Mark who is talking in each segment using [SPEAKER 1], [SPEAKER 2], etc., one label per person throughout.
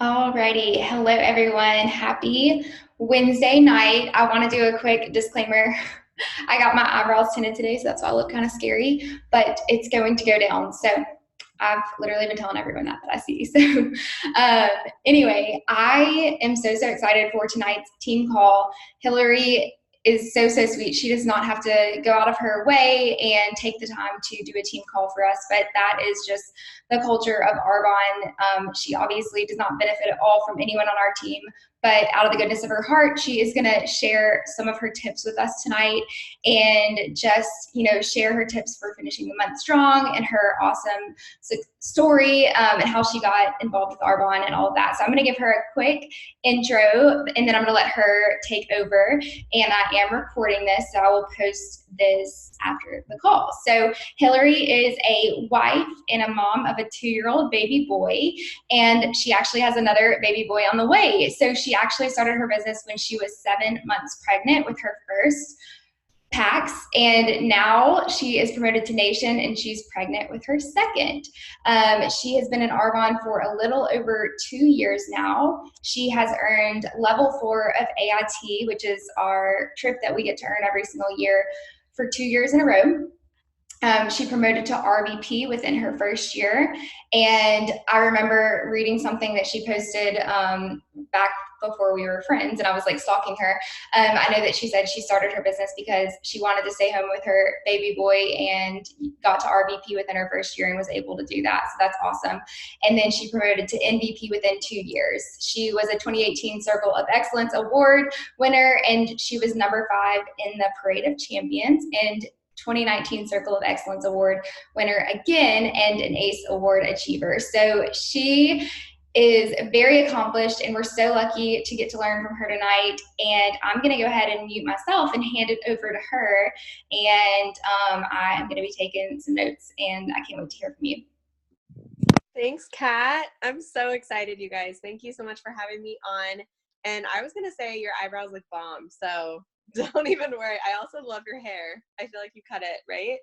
[SPEAKER 1] Alrighty, hello everyone. Happy Wednesday night. I want to do a quick disclaimer. I got my eyebrows tinted today, so that's why I look kind of scary, but it's going to go down. So I've literally been telling everyone that I see. So uh, anyway, I am so excited for tonight's team call. Hillary is so sweet. She does not have to go out of her way and take the time to do a team call for us, but that is just the culture of Arbonne. She obviously does not benefit at all from anyone on our team, but out of the goodness of her heart, she is going to share some of her tips with us tonight and just, share her tips for finishing the month strong and her awesome story and how she got involved with Arbonne and all of that. So I'm going to give her a quick intro and then I'm going to let her take over. And I am recording this, so I will post this after the call. So Hillary is a wife and a mom of a 2-year-old baby boy, and she actually has another baby boy on the way. So she actually started her business when she was 7 months pregnant with her first Pax, and now she is promoted to nation and she's pregnant with her second. She has been in Arbonne for a little over 2 years now. She has earned level 4 of AIT, which is our trip that we get to earn every single year, for 2 years in a row. She promoted to RVP within her first year. And I remember reading something that she posted back before we were friends, and I was like stalking her. I know that she said she started her business because she wanted to stay home with her baby boy and got to RVP within her first year and was able to do that. So that's awesome. And then she promoted to NVP within 2 years. She was a 2018 Circle of Excellence Award winner, and she was number 5 in the Parade of Champions, and 2019 Circle of Excellence Award winner again, and an ACE Award achiever. So she is very accomplished, and we're so lucky to get to learn from her tonight. And I'm going to go ahead and mute myself and hand it over to her. And I'm going to be taking some notes, and I can't wait to hear from you.
[SPEAKER 2] Thanks, Kat. I'm so excited, you guys. Thank you so much for having me on. And I was going to say your eyebrows look bomb, so don't even worry. I also love your hair. I feel like you cut it, right?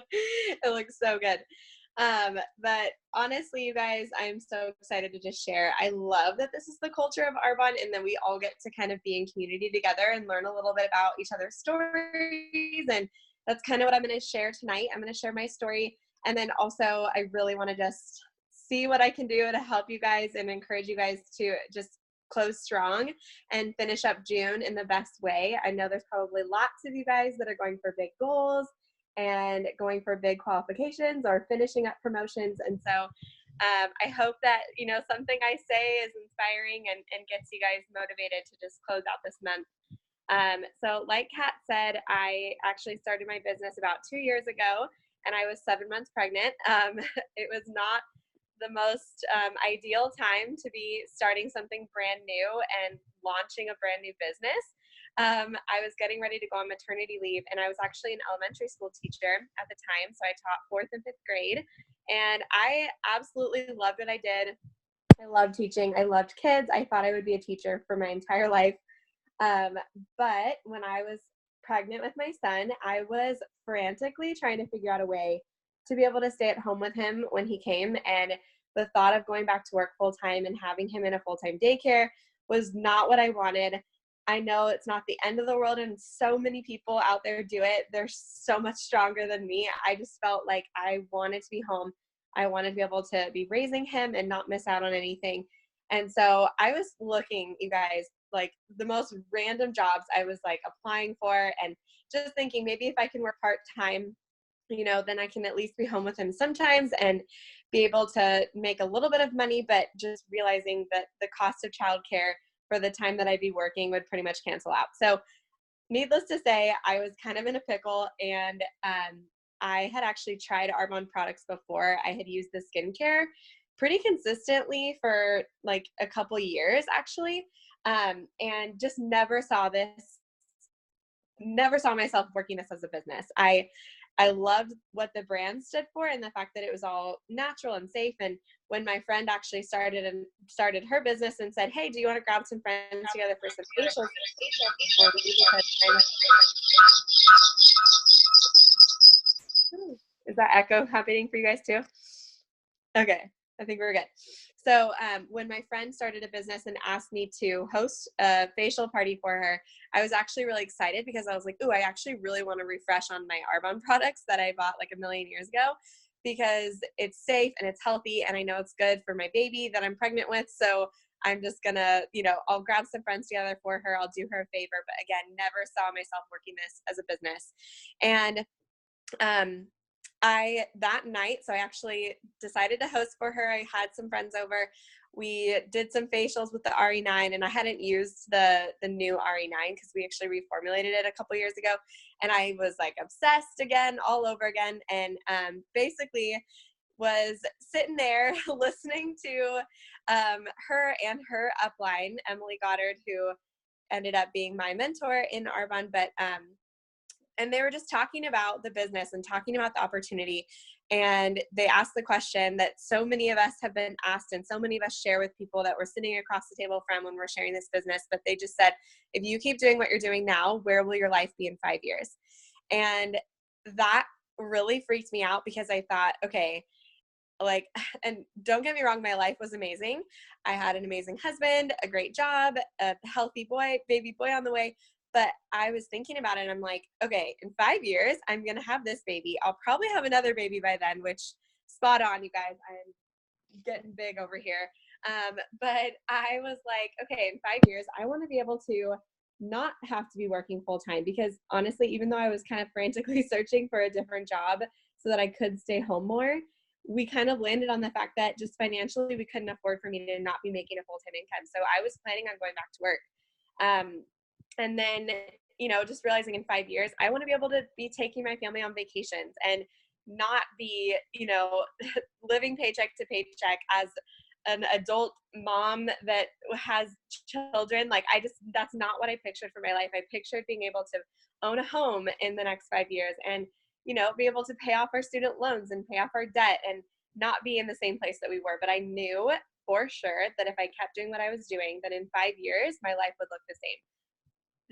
[SPEAKER 2] It looks so good. But honestly, you guys, I'm so excited to just share. I love that this is the culture of Arbonne, and then we all get to kind of be in community together and learn a little bit about each other's stories. And that's kind of what I'm going to share tonight. I'm going to share my story. And then also, I really want to just see what I can do to help you guys and encourage you guys to just close strong and finish up June in the best way. I know there's probably lots of you guys that are going for big goals and going for big qualifications or finishing up promotions. And so I hope that, something I say is inspiring and gets you guys motivated to just close out this month. So like Kat said, I actually started my business about 2 years ago, and I was 7 months pregnant. It was not the most ideal time to be starting something brand new and launching a brand new business. I was getting ready to go on maternity leave, and I was actually an elementary school teacher at the time. So I taught 4th and 5th grade, and I absolutely loved what I did. I loved teaching. I loved kids. I thought I would be a teacher for my entire life. But when I was pregnant with my son, I was frantically trying to figure out a way to be able to stay at home with him when he came. And the thought of going back to work full time and having him in a full-time daycare was not what I wanted. I know it's not the end of the world, and so many people out there do it. They're so much stronger than me. I just felt like I wanted to be home. I wanted to be able to be raising him and not miss out on anything. And so I was looking, you guys, like the most random jobs I was like applying for, and just thinking maybe if I can work part-time, then I can at least be home with him sometimes and be able to make a little bit of money, but just realizing that the cost of childcare for the time that I'd be working would pretty much cancel out. So needless to say, I was kind of in a pickle, and I had actually tried Arbonne products before. I had used the skincare pretty consistently for like a couple years actually, and just never saw myself working this as a business. I loved what the brand stood for and the fact that it was all natural and safe. And when my friend actually started her business and said, "Hey, do you want to grab some friends together for some facials?" Is that echo happening for you guys too? Okay, I think we're good. So when my friend started a business and asked me to host a facial party for her, I was actually really excited because I was like, ooh, I actually really want to refresh on my Arbonne products that I bought like a million years ago, because it's safe and it's healthy and I know it's good for my baby that I'm pregnant with. So I'm just gonna, I'll grab some friends together for her. I'll do her a favor. But again, never saw myself working this as a business. And that night, so I actually decided to host for her. I had some friends over. We did some facials with the RE9, and I hadn't used the new RE9 because we actually reformulated it a couple years ago, and I was like obsessed again, all over again, and basically was sitting there listening to her and her upline, Emily Goddard, who ended up being my mentor in Arbonne, but and they were just talking about the business and talking about the opportunity. And they asked the question that so many of us have been asked, and so many of us share with people that we're sitting across the table from when we're sharing this business. But they just said, if you keep doing what you're doing now, where will your life be in 5 years? And that really freaked me out because I thought, okay, like, and don't get me wrong, my life was amazing. I had an amazing husband, a great job, a healthy baby boy on the way. But I was thinking about it and I'm like, okay, in 5 years, I'm going to have this baby. I'll probably have another baby by then, which spot on, you guys. I'm getting big over here. But I was like, okay, in 5 years, I want to be able to not have to be working full time, because honestly, even though I was kind of frantically searching for a different job so that I could stay home more, we kind of landed on the fact that just financially we couldn't afford for me to not be making a full-time income. So I was planning on going back to work. And then, just realizing in 5 years, I want to be able to be taking my family on vacations and not be, living paycheck to paycheck as an adult mom that has children. Like, that's not what I pictured for my life. I pictured being able to own a home in the next 5 years and, be able to pay off our student loans and pay off our debt and not be in the same place that we were. But I knew for sure that if I kept doing what I was doing, that in 5 years, my life would look the same.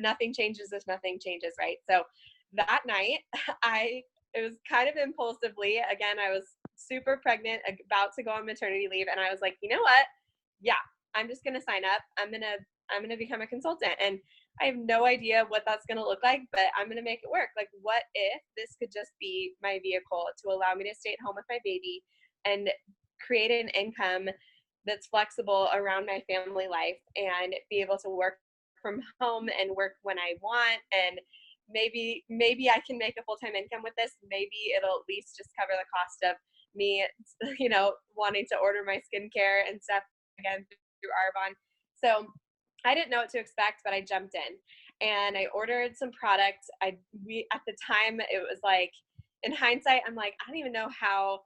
[SPEAKER 2] Nothing changes if nothing changes, right? So that night, it was kind of impulsively, again, I was super pregnant, about to go on maternity leave, and I was like, you know what? Yeah, I'm just gonna sign up. I'm gonna become a consultant, and I have no idea what that's gonna look like, but I'm gonna make it work. Like, what if this could just be my vehicle to allow me to stay at home with my baby and create an income that's flexible around my family life and be able to work from home and work when I want, and maybe I can make a full-time income with this. Maybe it'll at least just cover the cost of me, wanting to order my skincare and stuff again through Arbonne. So I didn't know what to expect, but I jumped in and I ordered some products. We at the time, it was like, in hindsight, I'm like, I don't even know how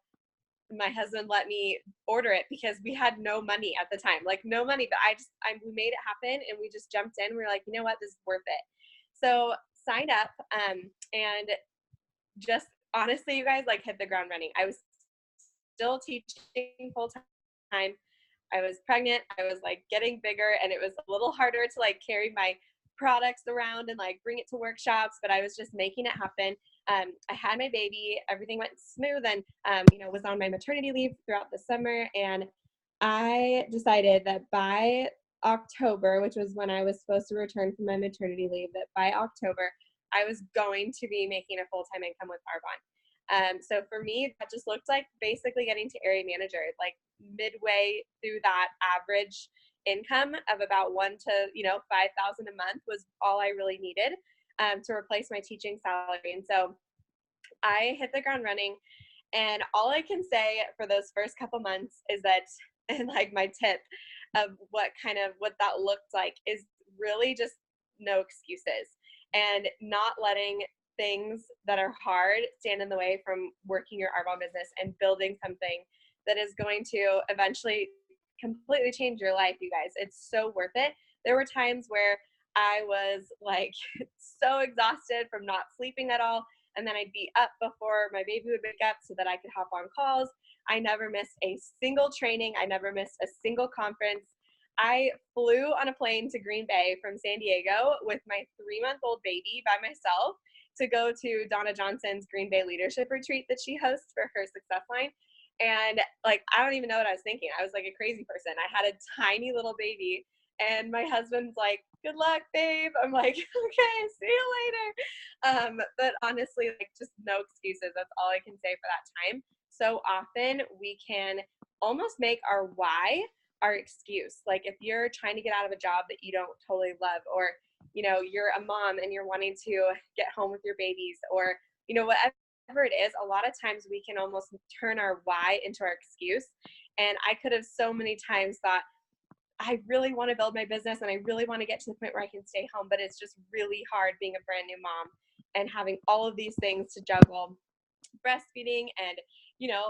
[SPEAKER 2] my husband let me order it, because we had no money at the time, like no money, but we made it happen and we just jumped in. We were like, you know what, this is worth it. So signed up, and just honestly, you guys, like, hit the ground running. I was still teaching full time. I was pregnant. I was like getting bigger, and it was a little harder to like carry my products around and like bring it to workshops, but I was just making it happen. I had my baby, everything went smooth, and was on my maternity leave throughout the summer. And I decided that by October, which was when I was supposed to return from my maternity leave, that by October I was going to be making a full-time income with Arbonne. So for me, that just looked like basically getting to area manager, like midway through that average income of about 1 to 5,000 a month was all I really needed to replace my teaching salary. And so I hit the ground running. And all I can say for those first couple months is that, and like my tip of what that looked like, is really just no excuses and not letting things that are hard stand in the way from working your Arbonne business and building something that is going to eventually completely change your life, you guys. It's so worth it. There were times where I was like so exhausted from not sleeping at all, and then I'd be up before my baby would wake up so that I could hop on calls. I never missed a single training. I never missed a single conference. I flew on a plane to Green Bay from San Diego with my 3-month-old baby by myself to go to Donna Johnson's Green Bay Leadership Retreat that she hosts for her Success Line. And like, I don't even know what I was thinking. I was like a crazy person. I had a tiny little baby, and my husband's like, "Good luck, babe." I'm like, "Okay, see you later." But honestly, like, just no excuses. That's all I can say for that time. So often we can almost make our why our excuse. Like, if you're trying to get out of a job that you don't totally love, or you're a mom and you're wanting to get home with your babies, or whatever it is, a lot of times we can almost turn our why into our excuse. And I could have so many times thought, I really want to build my business and I really want to get to the point where I can stay home, but it's just really hard being a brand new mom and having all of these things to juggle, breastfeeding and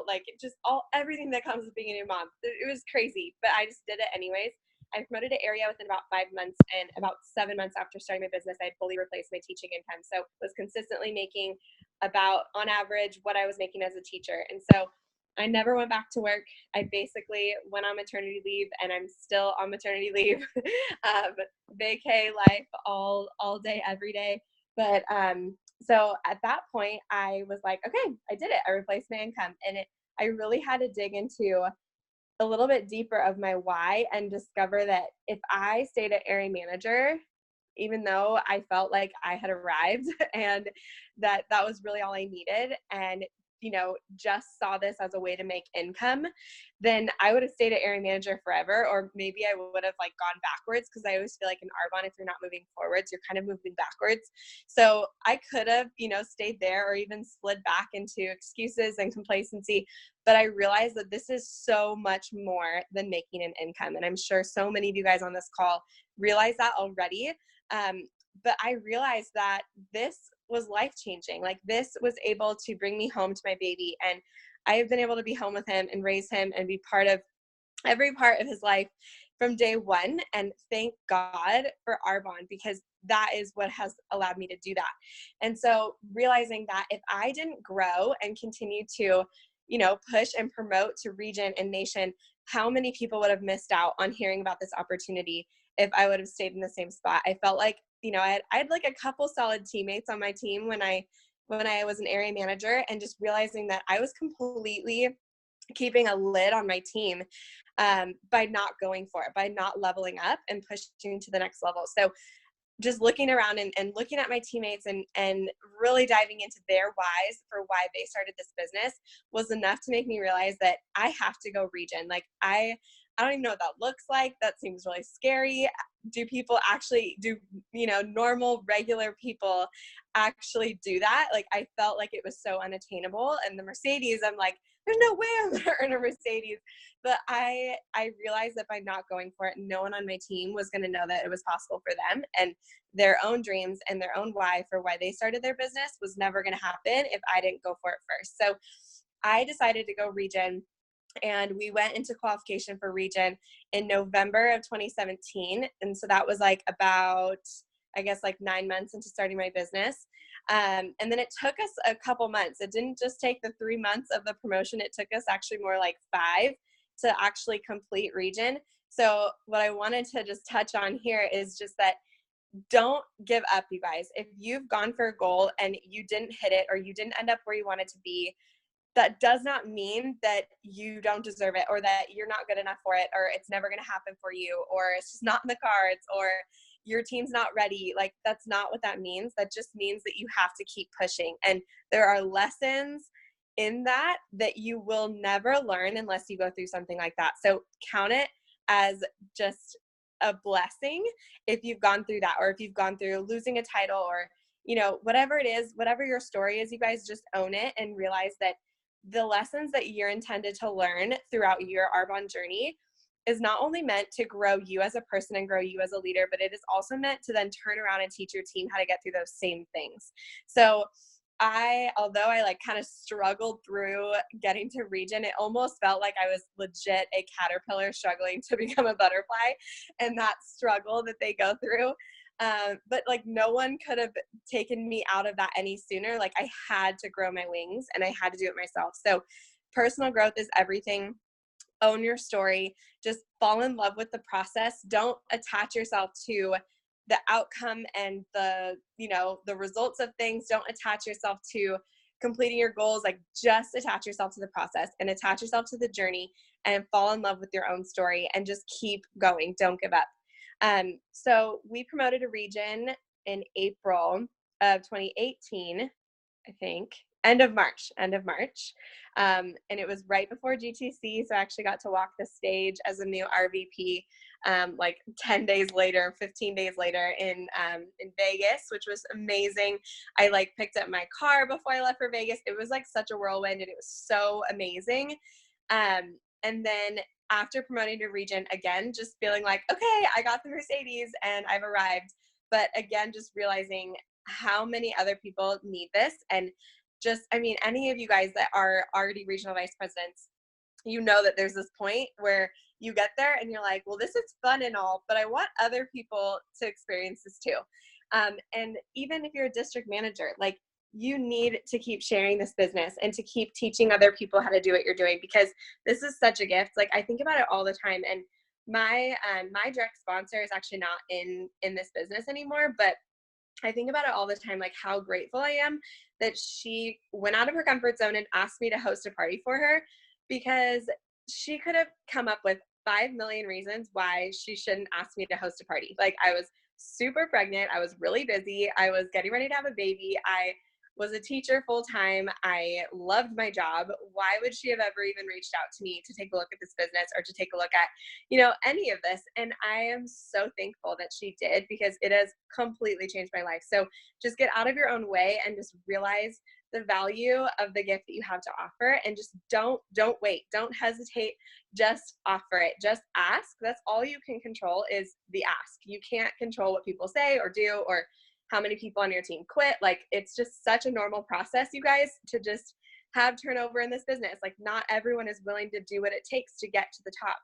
[SPEAKER 2] like just everything that comes with being a new mom. It was crazy, but I just did it anyways. I promoted to area within about 5 months, and about 7 months after starting my business, I had fully replaced my teaching income. So I was consistently making about, on average, what I was making as a teacher. And so I never went back to work. I basically went on maternity leave, and I'm still on maternity leave. Vacay life all day, every day. But so at that point, I was like, okay, I did it. I replaced my income, and I really had to dig into a little bit deeper of my why and discover that if I stayed at area manager, even though I felt like I had arrived and that was really all I needed, and just saw this as a way to make income, then I would have stayed at area manager forever, or maybe I would have like gone backwards, because I always feel like in Arbonne, if you're not moving forwards, you're kind of moving backwards. So I could have, stayed there or even slid back into excuses and complacency. But I realized that this is so much more than making an income. And I'm sure so many of you guys on this call realize that already. But I realized that this was life-changing. Like, this was able to bring me home to my baby, and I have been able to be home with him and raise him and be part of every part of his life from day one. And thank God for Arbonne, because that is what has allowed me to do that. And so realizing that if I didn't grow and continue to, push and promote to region and nation, how many people would have missed out on hearing about this opportunity if I would have stayed in the same spot. I felt like, I had like a couple solid teammates on my team when I was an area manager, and just realizing that I was completely keeping a lid on my team by not going for it, by not leveling up and pushing to the next level. So just looking around and looking at my teammates and really diving into their whys for why they started this business was enough to make me realize that I have to go region. Like, I don't even know what that looks like. That seems really scary. Do people actually normal, regular people actually do that? Like, I felt like it was so unattainable. And the Mercedes, I'm like, there's no way I'm gonna earn a Mercedes. But I realized that by not going for it, no one on my team was gonna know that it was possible for them, and their own dreams and their own why for why they started their business was never gonna happen if I didn't go for it first. So I decided to go region, and we went into qualification for region in November of 2017. And so that was like about, I guess, like 9 months into starting my business. And then it took us a couple months. It didn't just take the 3 months of the promotion. It took us actually more like 5 to actually complete region. So what I wanted to just touch on here is just that don't give up, you guys. If you've gone for a goal and you didn't hit it, or you didn't end up where you wanted to be, that does not mean that you don't deserve it, or that you're not good enough for it, or it's never going to happen for you, or it's just not in the cards, or your team's not ready. Like, that's not what that means. That just means that you have to keep pushing. And there are lessons in that you will never learn unless you go through something like that. So count it as just a blessing if you've gone through that, or if you've gone through losing a title, or whatever it is, whatever your story is, you guys just own it and realize that the lessons that you're intended to learn throughout your Arbonne journey is not only meant to grow you as a person and grow you as a leader, but it is also meant to then turn around and teach your team how to get through those same things. So although I like kind of struggled through getting to region, it almost felt like I was legit a caterpillar struggling to become a butterfly, and that struggle that they go through. But like, no one could have taken me out of that any sooner. Like, I had to grow my wings, and I had to do it myself. So personal growth is everything. Own your story. Just fall in love with the process. Don't attach yourself to the outcome and the results of things. Don't attach yourself to completing your goals, like just attach yourself to the process and attach yourself to the journey and fall in love with your own story and just keep going. Don't give up. So we promoted a region in April of 2018, I think, end of March. And it was right before GTC. So I actually got to walk the stage as a new RVP, like 10 days later, 15 days later in Vegas, which was amazing. I like picked up my car before I left for Vegas. It was like such a whirlwind and it was so amazing. And then after promoting to region, again, just feeling like, okay, I got the Mercedes and I've arrived. But again, just realizing how many other people need this. And just, I mean, any of you guys that are already regional vice presidents, you know that there's this point where you get there and you're like, well, this is fun and all, but I want other people to experience this too. And even if you're a district manager, like you need to keep sharing this business and to keep teaching other people how to do what you're doing, because this is such a gift. Like I think about it all the time. And my direct sponsor is actually not in this business anymore, but I think about it all the time, like how grateful I am that she went out of her comfort zone and asked me to host a party for her, because she could have come up with 5 million reasons why she shouldn't ask me to host a party. Like I was super pregnant. I was really busy. I was getting ready to have a baby. I was a teacher full time. I loved my job. Why would she have ever even reached out to me to take a look at this business or to take a look at, any of this? And I am so thankful that she did, because it has completely changed my life. So just get out of your own way and just realize the value of the gift that you have to offer, and just don't wait. Don't hesitate. Just offer it. Just ask. That's all you can control, is the ask. You can't control what people say or do, or how many people on your team quit. Like it's just such a normal process, you guys, to just have turnover in this business. Like not everyone is willing to do what it takes to get to the top.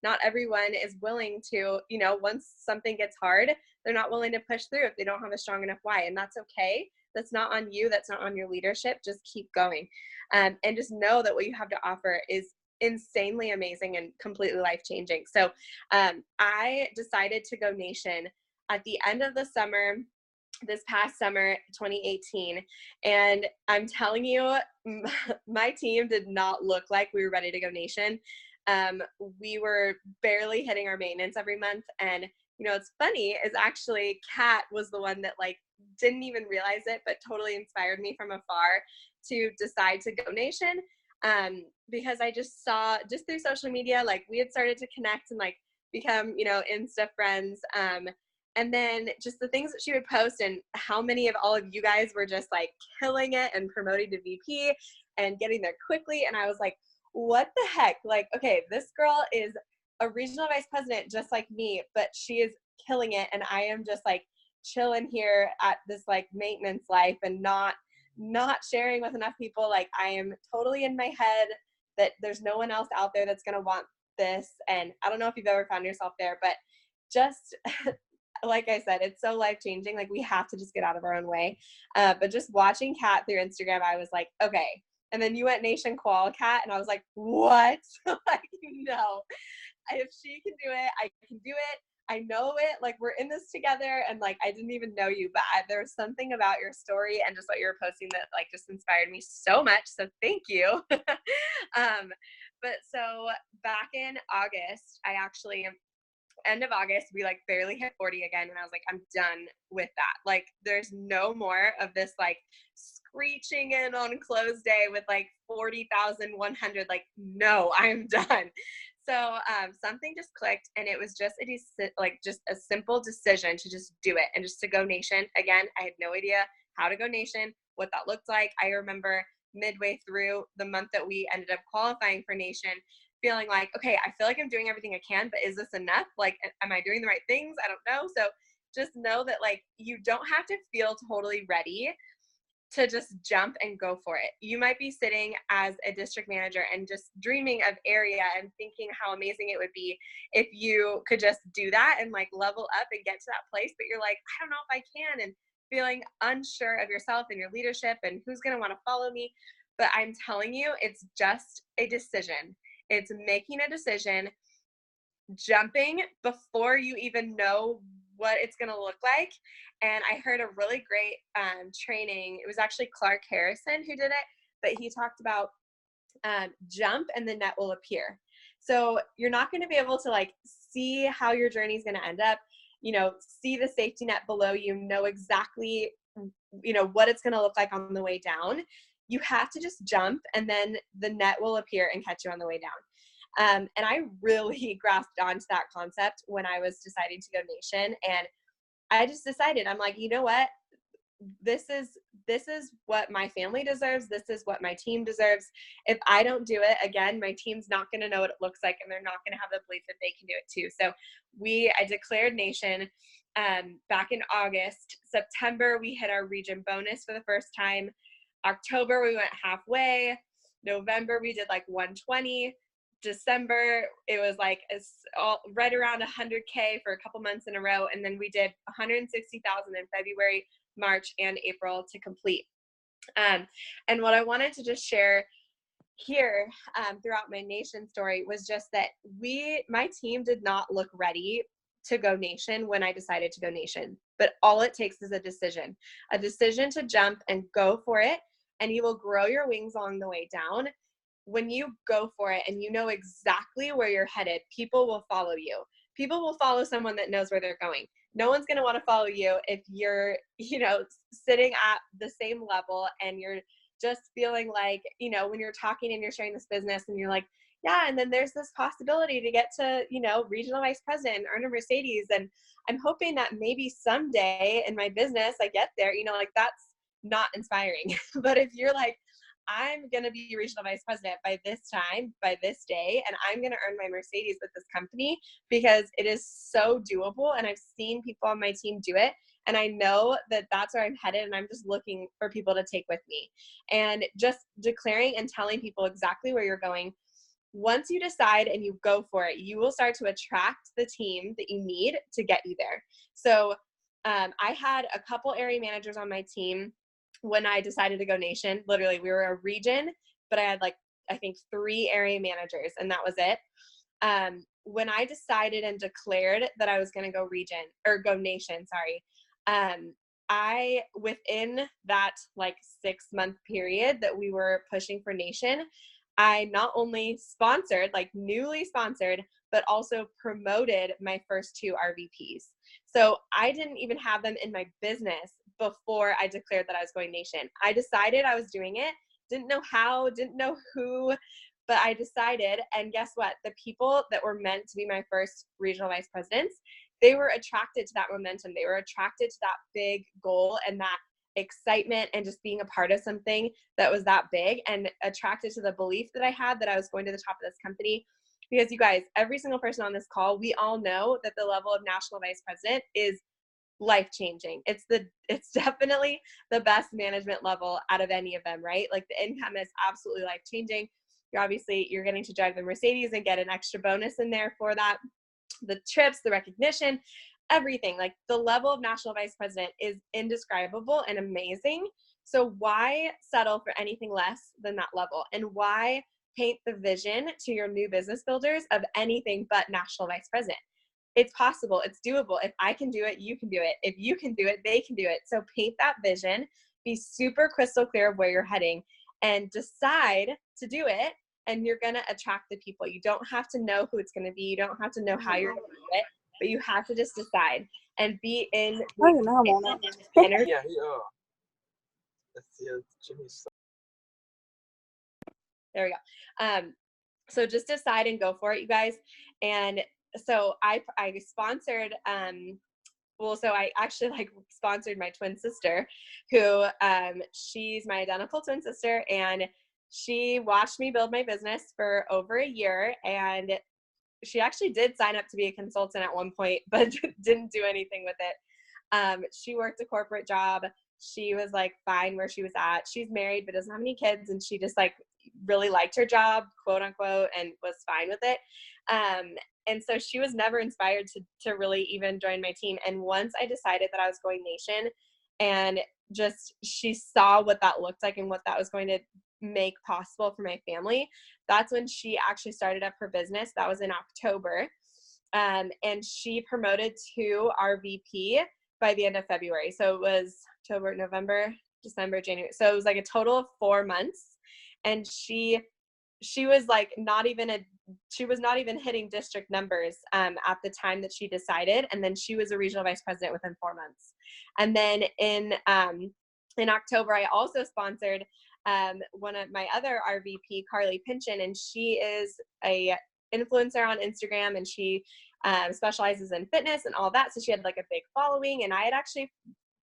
[SPEAKER 2] Not everyone is willing to, once something gets hard, they're not willing to push through if they don't have a strong enough why. And that's okay. That's not on you. That's not on your leadership. Just keep going. And just know that what you have to offer is insanely amazing and completely life-changing. So I decided to go nation at the end of the summer, this past summer, 2018. And I'm telling you, my team did not look like we were ready to go nation. We were barely hitting our maintenance every month. And, it's funny is actually Kat was the one that like didn't even realize it, but totally inspired me from afar to decide to go nation. Because I just saw just through social media, like we had started to connect and like become, Insta friends. And then just the things that she would post and how many of all of you guys were just like killing it and promoting to VP and getting there quickly. And I was like, what the heck? Like, okay, this girl is a regional vice president just like me, but she is killing it. And I am just like chilling here at this like maintenance life and not sharing with enough people. Like I am totally in my head that there's no one else out there that's going to want this. And I don't know if you've ever found yourself there, but just like I said, it's so life-changing. Like we have to just get out of our own way. But just watching Kat through Instagram, I was like, okay. And then you went nation qual, Kat, and I was like, what? Like, if she can do it, I can do it. I know it. Like we're in this together. And like, I didn't even know you, but there was something about your story and just what you were posting that like just inspired me so much. So thank you. But so back in August, I actually end of August, we like barely hit 40 again. And I was like, I'm done with that. Like, there's no more of this like screeching in on close day with like 40,100. Like, no, I'm done. So something just clicked, and it was just just a simple decision to just do it and just to go nation. Again, I had no idea how to go nation, what that looked like. I remember midway through the month that we ended up qualifying for nation, feeling like, okay, I feel like I'm doing everything I can, but is this enough? Like, am I doing the right things? I don't know. So just know that like, you don't have to feel totally ready to just jump and go for it. You might be sitting as a district manager and just dreaming of area and thinking how amazing it would be if you could just do that and like level up and get to that place. But you're like, I don't know if I can, and feeling unsure of yourself and your leadership and who's going to want to follow me. But I'm telling you, it's just a decision. It's making a decision, jumping before you even know what it's going to look like. And I heard a really great training. It was actually Clark Harrison who did it, but he talked about jump and the net will appear. So you're not going to be able to like see how your journey is going to end up, you know, see the safety net below you, know exactly, you know, what it's going to look like on the way down. You have to just jump and then the net will appear and catch you on the way down. And I really grasped onto that concept when I was deciding to go nation. And I just decided, I'm like, you know what? This is what my family deserves. This is what my team deserves. If I don't do it, again, my team's not going to know what it looks like, and they're not going to have the belief that they can do it too. So I declared nation back in August. September, we hit our region bonus for the first time. October, we went halfway. November, we did like 120. December, it was like right around 100K for a couple months in a row. And then we did 160,000 in February, March, and April to complete. And what I wanted to just share here throughout my nation story was just that my team did not look ready to go nation when I decided to go nation. But all it takes is a decision to jump and go for it. And you will grow your wings along the way down. When you go for it and you know exactly where you're headed, people will follow you. People will follow someone that knows where they're going. No one's going to want to follow you if you're, you know, sitting at the same level and you're just feeling like, you know, when you're talking and you're sharing this business and you're like, yeah, and then there's this possibility to get to, you know, regional vice president, earn a Mercedes. And I'm hoping that maybe someday in my business I get there, you know, like that's not inspiring. But if you're like, I'm going to be regional vice president by this time, by this day, and I'm going to earn my Mercedes with this company because it is so doable. And I've seen people on my team do it. And I know that that's where I'm headed. And I'm just looking for people to take with me and just declaring and telling people exactly where you're going. Once you decide and you go for it, you will start to attract the team that you need to get you there. So I had a couple area managers on my team when I decided to go nation. Literally, we were a region, but I had like, I think 3 area managers, and that was it. When I decided and declared that I was going to go nation, I, within that like 6-month period that we were pushing for nation, I not only sponsored, like newly sponsored, but also promoted my first 2 RVPs. So I didn't even have them in my business before I declared that I was going nation. I decided I was doing it, didn't know how, didn't know who, but I decided, and guess what? The people that were meant to be my first regional vice presidents, they were attracted to that momentum. They were attracted to that big goal and that excitement and just being a part of something that was that big, and attracted to the belief that I had that I was going to the top of this company. Because you guys, every single person on this call, we all know that the level of national vice president is life-changing. It's definitely the best management level out of any of them, right? Like the income is absolutely life-changing. You're getting to drive the Mercedes and get an extra bonus in there for that. The trips, the recognition, everything. Like the level of national vice president is indescribable and amazing. So why settle for anything less than that level? And why paint the vision to your new business builders of anything but national vice president? It's possible. It's doable. If I can do it, you can do it. If you can do it, they can do it. So paint that vision, be super crystal clear of where you're heading, and decide to do it. And you're going to attract the people. You don't have to know who it's going to be. You don't have to know how you're going to do it, but you have to just decide and be in energy.
[SPEAKER 3] Yeah, let's see, Jimmy's.
[SPEAKER 2] There we go. So just decide and go for it, you guys. And so I sponsored, so I actually like sponsored my twin sister, who she's my identical twin sister, and she watched me build my business for over a year, and she actually did sign up to be a consultant at one point, but didn't do anything with it. She worked a corporate job. She was like fine where she was at. She's married but doesn't have any kids, and she just like really liked her job, quote unquote, and was fine with it. And so she was never inspired to really even join my team. And once I decided that I was going nation, and just she saw what that looked like and what that was going to make possible for my family, that's when she actually started up her business. That was in October. And she promoted to our VP by the end of February. So it was October, November, December, January. So it was like a total of 4 months. And she was like she was not even hitting district numbers at the time that she decided. And then she was a regional vice president within 4 months. And then in October, I also sponsored one of my other RVP, Carly Pinchin, and she is a influencer on Instagram, and she specializes in fitness and all that. So she had like a big following, and I had actually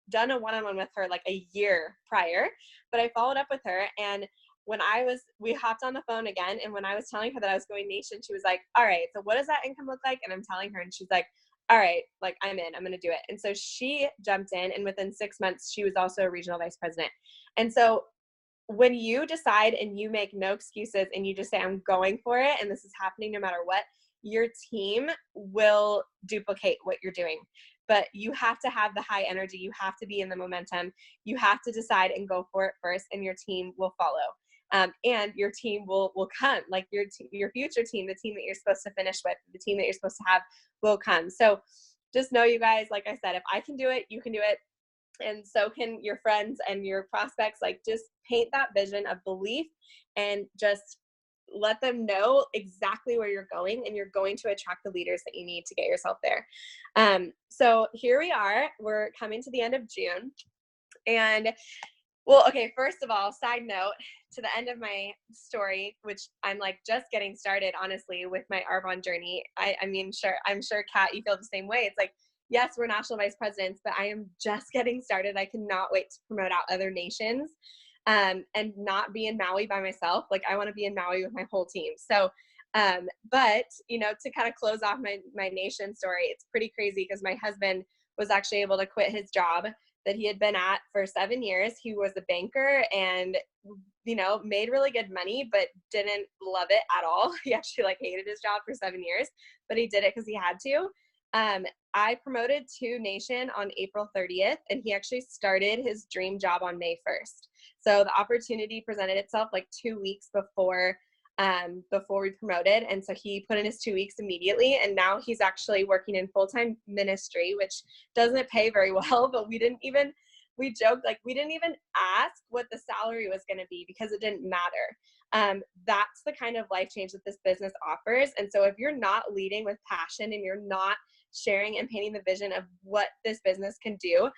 [SPEAKER 2] done a one-on-one with her like a year prior, but I followed up with her. And when we hopped on the phone again, and when I was telling her that I was going nation, she was like, all right, so what does that income look like? And I'm telling her, and she's like, all right, like I'm going to do it. And so she jumped in, and within 6 months, she was also a regional vice president. And so when you decide and you make no excuses and you just say, I'm going for it, and this is happening no matter what, your team will duplicate what you're doing. But you have to have the high energy. You have to be in the momentum. You have to decide and go for it first, and your team will follow. And your team will come, like your future team, the team that you're supposed to finish with, the team that you're supposed to have will come. So just know, you guys, like I said, if I can do it, you can do it. And so can your friends and your prospects. Like, just paint that vision of belief and just let them know exactly where you're going, and you're going to attract the leaders that you need to get yourself there. So here we are, we're coming to the end of June. And well, okay, first of all, side note to the end of my story, which I'm like just getting started, honestly, with my Arbonne journey. I'm sure, Kat, you feel the same way. It's like, yes, we're national vice presidents, but I am just getting started. I cannot wait to promote out other nations, and not be in Maui by myself. Like, I want to be in Maui with my whole team. So, but, to kind of close off my nation story, it's pretty crazy because my husband was actually able to quit his job that he had been at for 7 years. He was a banker and, made really good money, but didn't love it at all. He actually hated his job for 7 years, but he did it because he had to. I promoted to nation on April 30th, and he actually started his dream job on May 1st. So the opportunity presented itself 2 weeks before we promoted. And so he put in his 2 weeks immediately. And now he's actually working in full-time ministry, which doesn't pay very well, but we joked, we didn't even ask what the salary was going to be because it didn't matter. That's the kind of life change that this business offers. And so if you're not leading with passion and you're not sharing and painting the vision of what this business can do,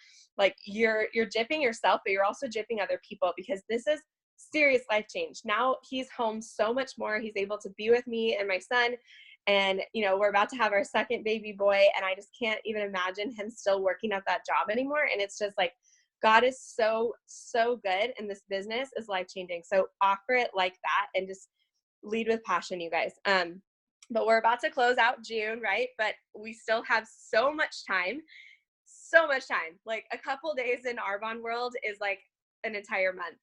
[SPEAKER 2] you're gypping yourself, but you're also gypping other people, because this is serious life change. Now he's home so much more. He's able to be with me and my son. And, we're about to have our second baby boy, and I just can't even imagine him still working at that job anymore. And it's just God is so, so good, and this business is life changing. So offer it like that and just lead with passion, you guys. But we're about to close out June, right? But we still have so much time. A couple days in Arbonne world is an entire month.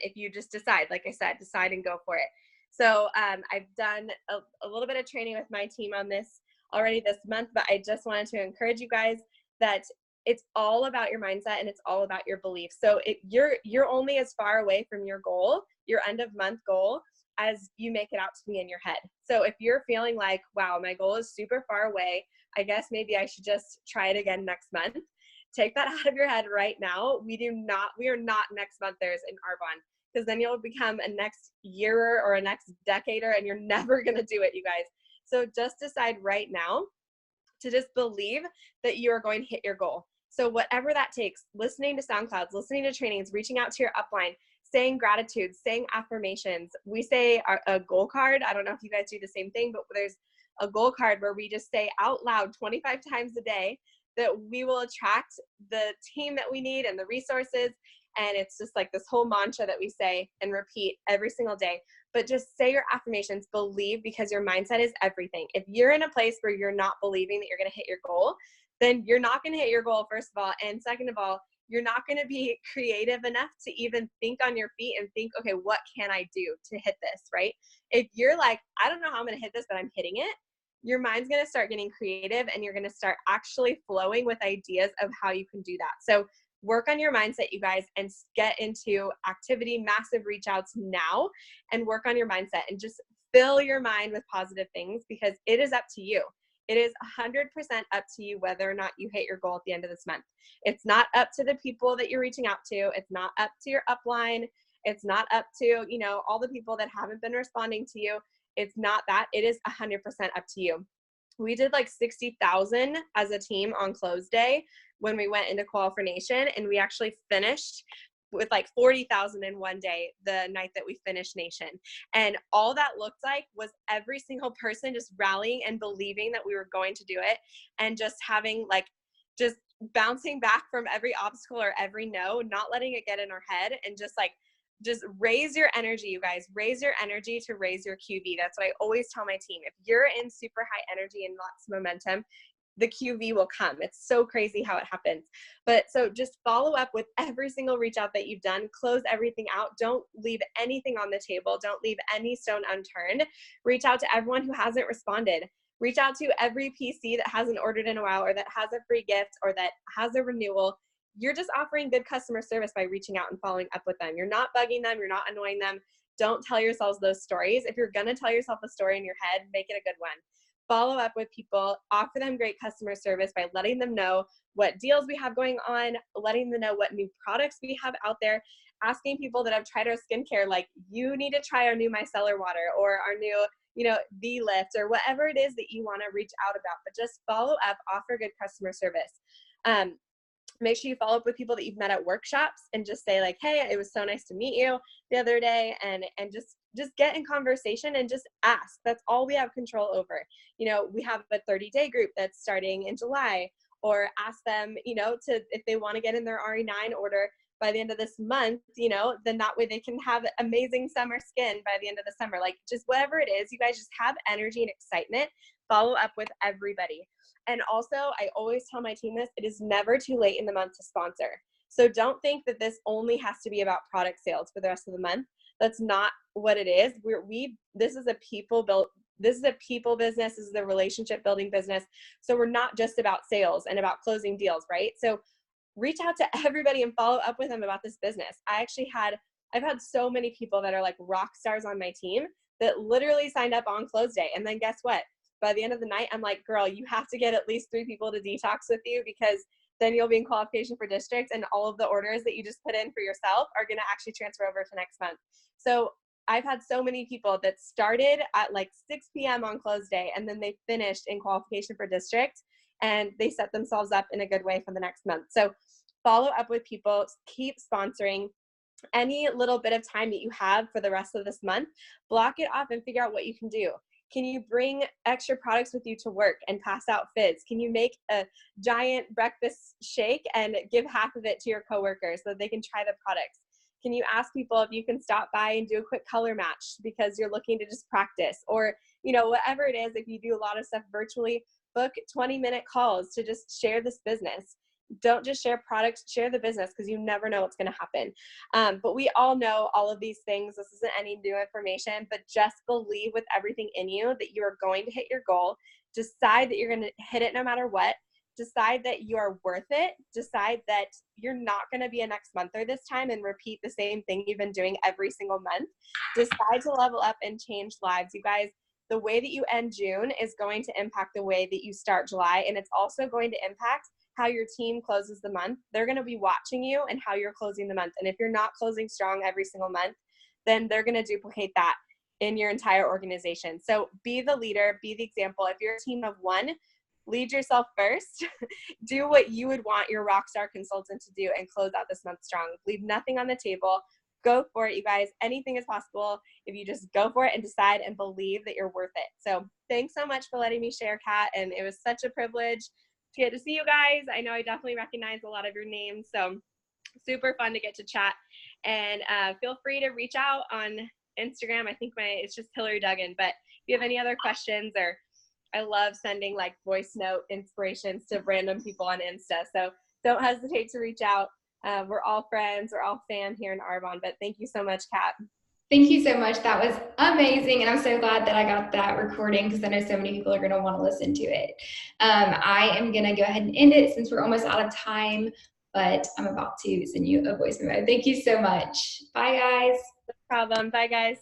[SPEAKER 2] If you just decide and go for it. So I've done a little bit of training with my team on this already this month, but I just wanted to encourage you guys that it's all about your mindset and it's all about your beliefs. So you're only as far away from your goal, your end of month goal, as you make it out to be in your head. So if you're feeling wow, my goal is super far away, I guess maybe I should just try it again next month. Take that out of your head right now. We are not next monthers in Arbonne, because then you'll become a next yearer or a next decader, and you're never going to do it, you guys. So just decide right now to just believe that you are going to hit your goal. So whatever that takes, listening to SoundClouds, listening to trainings, reaching out to your upline, saying gratitude, saying affirmations. We say a goal card. I don't know if you guys do the same thing, but there's a goal card where we just say out loud 25 times a day that we will attract the team that we need and the resources. And it's just this whole mantra that we say and repeat every single day. But just say your affirmations, believe, because your mindset is everything. If you're in a place where you're not believing that you're going to hit your goal, then you're not going to hit your goal, first of all. And second of all, you're not going to be creative enough to even think on your feet and think, okay, what can I do to hit this, right? If you're I don't know how I'm going to hit this, but I'm hitting it, your mind's going to start getting creative, and you're going to start actually flowing with ideas of how you can do that. So work on your mindset, you guys, and get into activity, massive reach outs now, and work on your mindset and just fill your mind with positive things, because it is up to you. It is 100% up to you whether or not you hit your goal at the end of this month. It's not up to the people that you're reaching out to. It's not up to your upline. It's not up to, you know, all the people that haven't been responding to you. It's not that. It is 100% up to you. We did like 60,000 as a team on close day when we went into qualification, and we actually finished with like 40,000 in one day the night that we finished Nation. And all that looked like was every single person just rallying and believing that we were going to do it, and just having like, just bouncing back from every obstacle or every no, not letting it get in our head, and just raise your energy, you guys. Raise your energy to raise your QV. That's what I always tell my team. If you're in super high energy and lots of momentum, the QV will come. It's so crazy how it happens. But so just follow up with every single reach out that you've done. Close everything out. Don't leave anything on the table. Don't leave any stone unturned. Reach out to everyone who hasn't responded. Reach out to every PC that hasn't ordered in a while, or that has a free gift, or that has a renewal. You're just offering good customer service by reaching out and following up with them. You're not bugging them. You're not annoying them. Don't tell yourselves those stories. If you're going to tell yourself a story in your head, make it a good one. Follow up with people, offer them great customer service by letting them know what deals we have going on, letting them know what new products we have out there, asking people that have tried our skincare, like, you need to try our new micellar water, or our new, you know, V-Lift, or whatever it is that you want to reach out about. But just follow up, offer good customer service. Make sure you follow up with people that you've met at workshops, and just say like, hey, it was so nice to meet you the other day, and just get in conversation and just ask. That's all we have control over. You know, we have a 30-day group that's starting in July, or ask them, you know, to, if they want to get in their RE9 order by the end of this month, you know, then that way they can have amazing summer skin by the end of the summer. Like, just whatever it is, you guys just have energy and excitement. Follow up with everybody. And also, I always tell my team this, it is never too late in the month to sponsor. So don't think that this only has to be about product sales for the rest of the month. That's not what it is. This is a people business. This is a relationship building business. So we're not just about sales and about closing deals, right? So reach out to everybody and follow up with them about this business. I've had so many people that are like rock stars on my team that literally signed up on close day. And then guess what? By the end of the night, I'm like, girl, you have to get at least 3 people to detox with you, because then you'll be in qualification for districts, and all of the orders that you just put in for yourself are going to actually transfer over to next month. So I've had so many people that started at like 6 p.m. on close day, and then they finished in qualification for district, and they set themselves up in a good way for the next month. So follow up with people, keep sponsoring. Any little bit of time that you have for the rest of this month, block it off and figure out what you can do. Can you bring extra products with you to work and pass out fizz? Can you make a giant breakfast shake and give half of it to your coworkers so that they can try the products? Can you ask people if you can stop by and do a quick color match because you're looking to just practice? Or, you know, whatever it is, if you do a lot of stuff virtually, book 20-minute calls to just share this business. Don't just share products, share the business, because you never know what's going to happen. But we all know all of these things. This isn't any new information, but just believe with everything in you that you are going to hit your goal. Decide that you're going to hit it no matter what. Decide that you are worth it. Decide that you're not going to be a next monther this time and repeat the same thing you've been doing every single month. Decide to level up and change lives. You guys, the way that you end June is going to impact the way that you start July, and it's also going to impact how your team closes the month. They're going to be watching you and how you're closing the month. And if you're not closing strong every single month, then they're going to duplicate that in your entire organization. So be the leader, be the example. If you're a team of 1, lead yourself first. Do what you would want your rockstar consultant to do and close out this month strong. Leave nothing on the table. Go for it, you guys. Anything is possible if you just go for it and decide and believe that you're worth it. So thanks so much for letting me share, Kat. And it was such a privilege to get to see you guys. I know I definitely recognize a lot of your names, so super fun to get to chat. And feel free to reach out on Instagram. I think it's just Hillary Duggin. But if you have any other questions, or I love sending like voice note inspirations to random people on Insta, so don't hesitate to reach out. We're all friends. We're all fam here in Arbonne. But thank you so much, Kat.
[SPEAKER 1] Thank you so much. That was amazing. And I'm so glad that I got that recording, because I know so many people are going to want to listen to it. I am going to go ahead and end it since we're almost out of time, but I'm about to send you a voice memo. Thank you so much. Bye, guys.
[SPEAKER 2] No problem. Bye, guys.